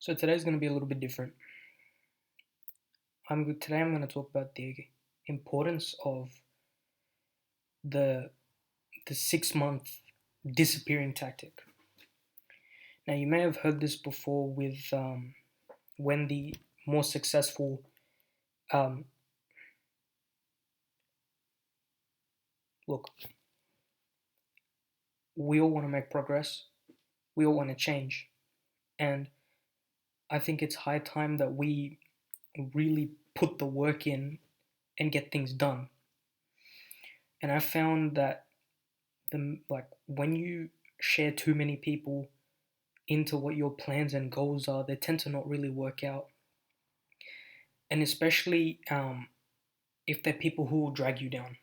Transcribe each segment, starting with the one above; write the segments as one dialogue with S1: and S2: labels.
S1: So today's going to be a little bit different. Today I'm going to talk about the importance of the the 6 month disappearing tactic. Now you may have heard this before with when the more successful um, look. We all want to make progress. We all want to change, and I think it's high time that we really put the work in and get things done. And I found that when you share too many people into what your plans and goals are, they tend to not really work out. And especially if they're people who will drag you down.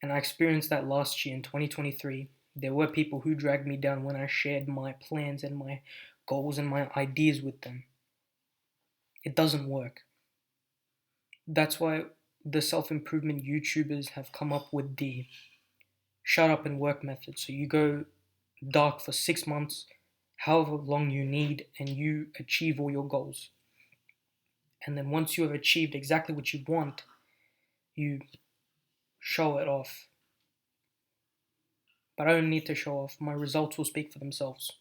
S1: And I experienced that last year in 2023. There were people who dragged me down when I shared my plans and my goals and my ideas with them. It doesn't work. That's why the self improvement YouTubers have come up with the shut up and work method. So you go dark for 6 months, however long you need, and you achieve all your goals. And then once you have achieved exactly what you want, you show it off. But I don't need to show off. My results will speak for themselves.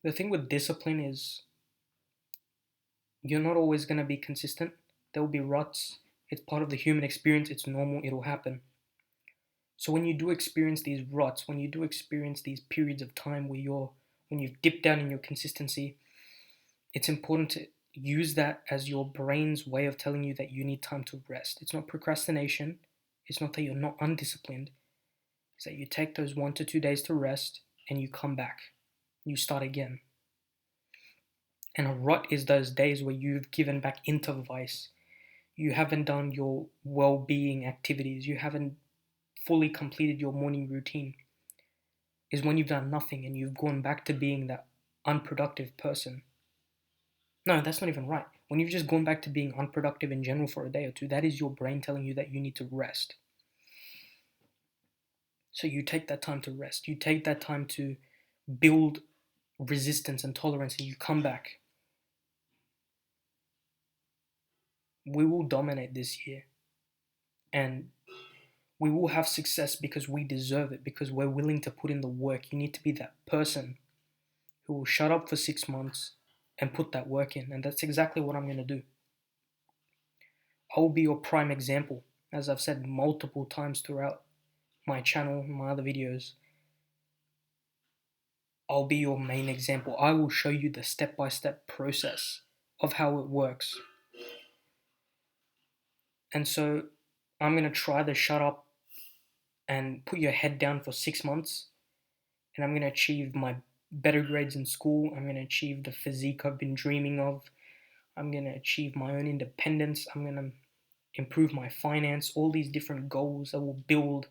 S1: The thing with discipline is you're not always going to be consistent. There will be ruts. It's part of the human experience. It's normal. It'll happen. So when you do experience these ruts, when you do experience these periods of time when you've dipped down in your consistency, it's important to use that as your brain's way of telling you that you need time to rest. It's not procrastination. It's not that you're not undisciplined. It's that you take those 1 to 2 days to rest and you come back. You start again. And a rut is those days where you've given back into vice. You haven't done your well being activities. You haven't fully completed your morning routine. Is when you've done nothing and you've gone back to being that unproductive person. No, that's not even right. When you've just gone back to being unproductive in general for a day or two, that is your brain telling you that you need to rest. So you take that time to rest. You take that time to build resistance and tolerance, and you come back. We will dominate this year. And we will have success because we deserve it, because we're willing to put in the work. You need to be that person who will shut up for 6 months and put that work in. And that's exactly what I'm going to do. I will be your prime example, as I've said multiple times throughout my channel, my other videos. I'll be your main example. I will show you the step-by-step process of how it works. And so I'm going to try to shut up and put your head down for 6 months. And I'm going to achieve my better grades in school. I'm going to achieve the physique I've been dreaming of. I'm going to achieve my own independence. I'm going to improve my finance. All these different goals that will build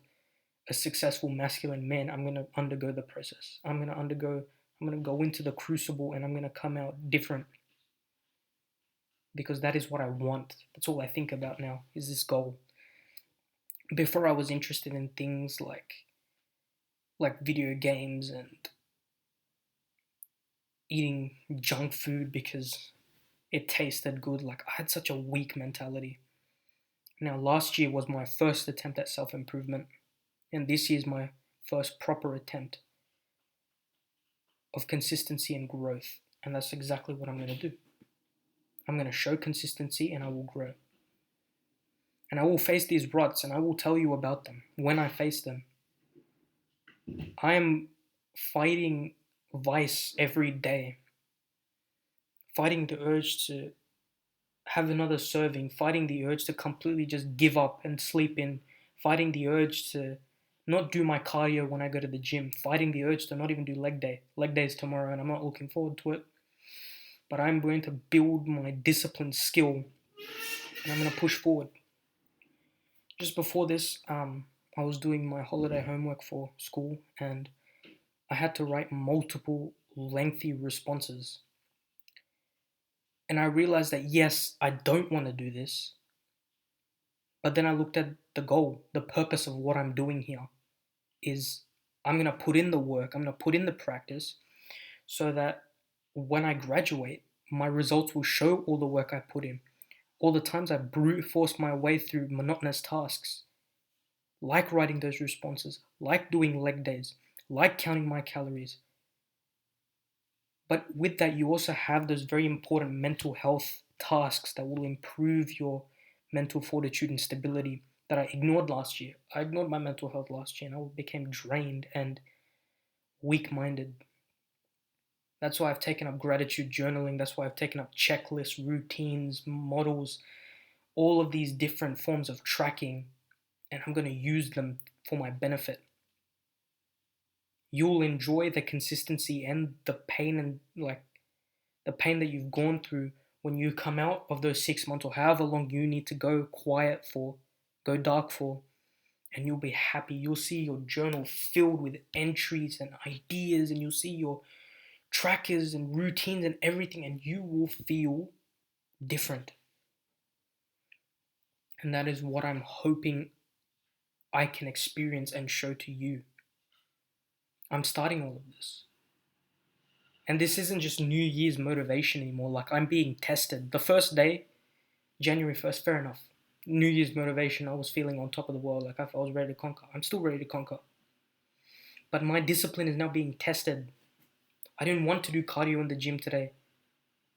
S1: a successful masculine man. I'm going to undergo the process. I'm going to go into the crucible and I'm going to come out different. Because that is what I want. That's all I think about now, is this goal. Before I was interested in things like video games and eating junk food because it tasted good. Like, I had such a weak mentality. Now last year was my first attempt at self-improvement, and this year's my first proper attempt of consistency and growth. And that's exactly what I'm going to do. I'm going to show consistency and I will grow. And I will face these ruts and I will tell you about them when I face them. I am fighting vice every day, fighting the urge to have another serving, fighting the urge to completely just give up and sleep in, fighting the urge to not do my cardio when I go to the gym, fighting the urge to not even do leg day. Leg day is tomorrow and I'm not looking forward to it. But I'm going to build my discipline skill and I'm going to push forward. Just before this, I was doing my holiday homework for school and I had to write multiple lengthy responses. And I realized that yes, I don't want to do this. But then I looked at the goal, the purpose of what I'm doing here is I'm going to put in the work, I'm going to put in the practice so that when I graduate, my results will show all the work I put in, all the times I brute force my way through monotonous tasks, like writing those responses, like doing leg days, like counting my calories. But with that, you also have those very important mental health tasks that will improve your mental fortitude and stability that I ignored last year. I ignored my mental health last year and I became drained and weak minded. That's why I've taken up gratitude journaling. That's why I've taken up checklists, routines, models, all of these different forms of tracking, and I'm going to use them for my benefit. You'll enjoy the consistency and the pain and like the pain that you've gone through when you come out of those 6 months or however long you need to go quiet for, go dark for, and you'll be happy. You'll see your journal filled with entries and ideas, and you'll see your trackers and routines and everything, and you will feel different. And that is what I'm hoping I can experience and show to you. I'm starting all of this. And this isn't just New Year's motivation anymore. Like, I'm being tested. The first day, January 1st, fair enough. New Year's motivation, I was feeling on top of the world. Like, I was ready to conquer. I'm still ready to conquer. But my discipline is now being tested. I didn't want to do cardio in the gym today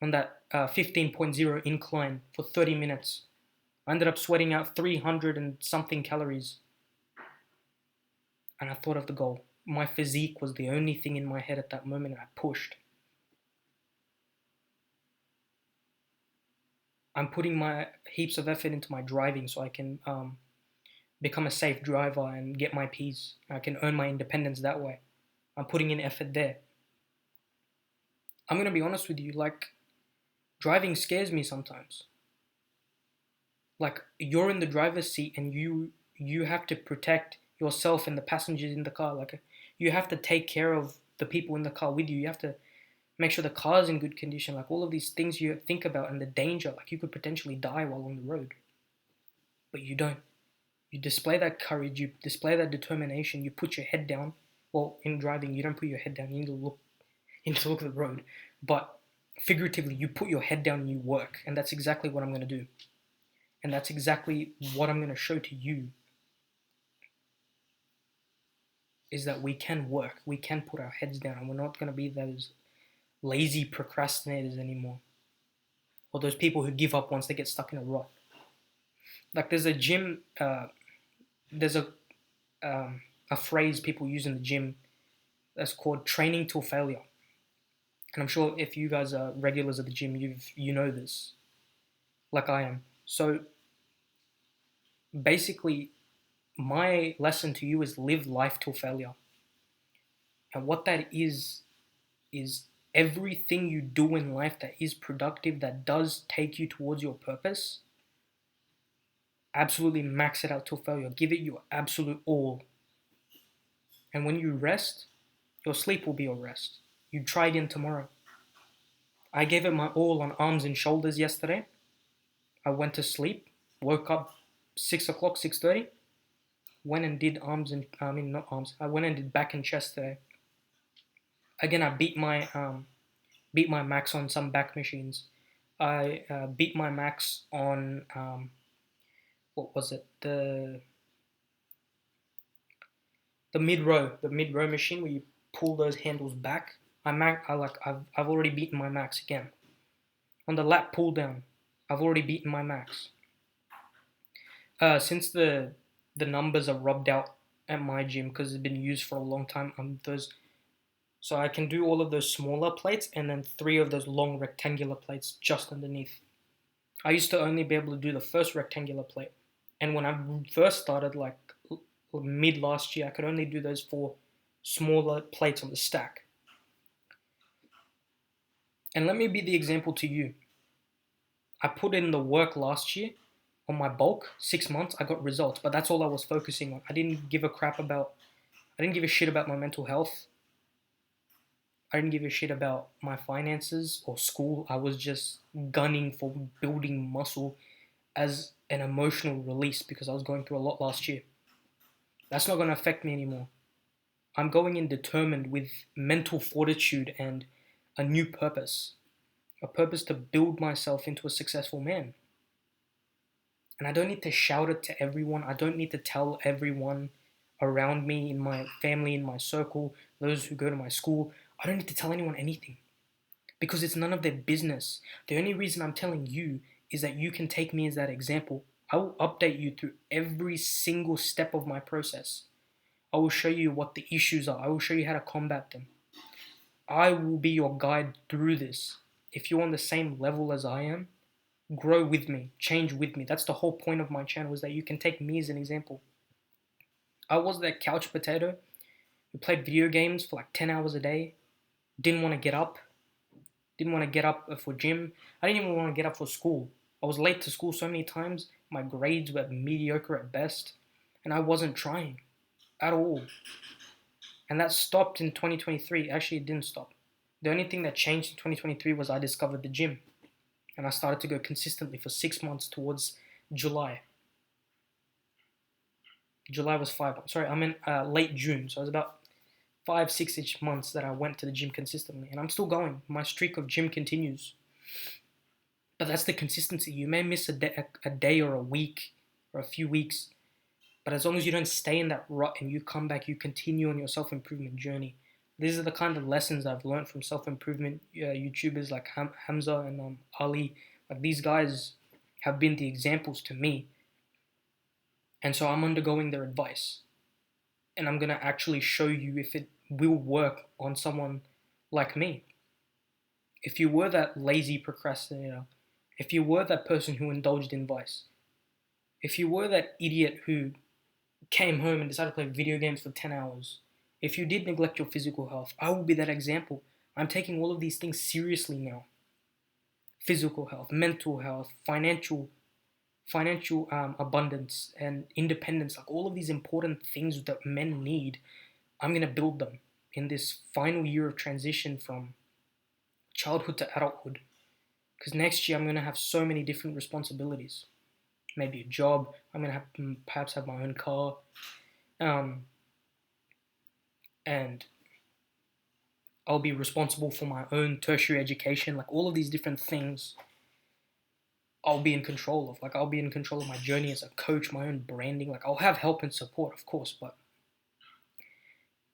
S1: on that 15.0 incline for 30 minutes. I ended up sweating out 300 and something calories. And I thought of the goal. My physique was the only thing in my head at that moment, and I pushed. I'm putting my heaps of effort into my driving so I can become a safe driver and get my P's. I can earn my independence that way. I'm putting in effort there. I'm going to be honest with you, like, driving scares me sometimes. Like, you're in the driver's seat and you have to protect yourself and the passengers in the car. Like, you have to take care of the people in the car with you. You have to make sure the car's in good condition. Like, all of these things you think about and the danger. Like, you could potentially die while on the road. But you don't. You display that courage. You display that determination. You put your head down. Well, in driving, you don't put your head down. You need to look at the road. But figuratively, you put your head down and you work. And that's exactly what I'm going to do. And that's exactly what I'm going to show to you, is that we can work. We can put our heads down. And we're not going to be those lazy procrastinators anymore. Or those people who give up once they get stuck in a rut. Like, there's a gym, there's a phrase people use in the gym that's called training till failure. And I'm sure if you guys are regulars at the gym, you know this, like I am. So basically, my lesson to you is live life till failure. And what that is everything you do in life that is productive, that does take you towards your purpose, absolutely max it out till failure. Give it your absolute all. And when you rest, your sleep will be your rest. You try again tomorrow. I gave it my all on arms and shoulders yesterday. I went to sleep, woke up 6 o'clock, 6:30, went and did arms and, not arms, I went and did back and chest today. Again, I beat my max on some back machines. I beat my max on, what was it, the mid-row machine where you pull those handles back. I've already beaten my max again. On the lat pull down, I've already beaten my max. Since the numbers are rubbed out at my gym because it's been used for a long time, so I can do all of those smaller plates and then 3 of those long rectangular plates just underneath. I used to only be able to do the first rectangular plate, and when I first started, like mid last year, I could only do those 4 smaller plates on the stack. And let me be the example to you. I put in the work last year on my bulk, 6 months, I got results, but that's all I was focusing on. I didn't give a shit about my mental health. I didn't give a shit about my finances or school. I was just gunning for building muscle as an emotional release because I was going through a lot last year. That's not going to affect me anymore. I'm going in determined with mental fortitude and a new purpose, a purpose to build myself into a successful man. And I don't need to shout it to everyone. I don't need to tell everyone around me, in my family, in my circle, those who go to my school. I don't need to tell anyone anything because it's none of their business. The only reason I'm telling you is that you can take me as that example. I will update you through every single step of my process. I will show you what the issues are. I will show you how to combat them. I will be your guide through this. If you're on the same level as I am, grow with me, change with me. That's the whole point of my channel, is that you can take me as an example. I was that couch potato who played video games for like 10 hours a day, didn't want to get up, didn't want to get up for gym. I didn't even want to get up for school. I was late to school so many times. My grades were mediocre at best, and I wasn't trying at all. And that stopped in 2023. Actually, it didn't stop. The only thing that changed in 2023 was I discovered the gym, and I started to go consistently for 6 months towards July. July was 5. Sorry, I'm in late June, so it was about 5, 6-ish months that I went to the gym consistently, and I'm still going. My streak of gym continues. But that's the consistency. You may miss a day or a week or a few weeks, but as long as you don't stay in that rut and you come back, you continue on your self-improvement journey. These are the kind of lessons I've learned from self-improvement YouTubers like Hamza and Ali. Like, these guys have been the examples to me. And so I'm undergoing their advice. And I'm going to actually show you if it will work on someone like me. If you were that lazy procrastinator, if you were that person who indulged in vice, if you were that idiot who came home and decided to play video games for 10 hours, if you did neglect your physical health, I will be that example. I'm taking all of these things seriously now. Physical health, mental health, financial abundance and independence, like all of these important things that men need, I'm going to build them in this final year of transition from childhood to adulthood. Because next year I'm going to have so many different responsibilities. Maybe a job, I'm going to have perhaps have my own car, and I'll be responsible for my own tertiary education, like all of these different things I'll be in control of. Like, I'll be in control of my journey as a coach, my own branding. Like, I'll have help and support, of course, but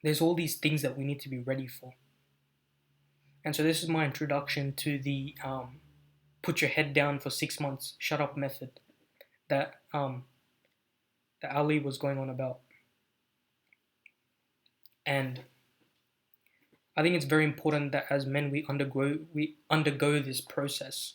S1: there's all these things that we need to be ready for. And so this is my introduction to the put your head down for 6 months, shut up method that Ali was going on about. And I think it's very important that as men we undergo this process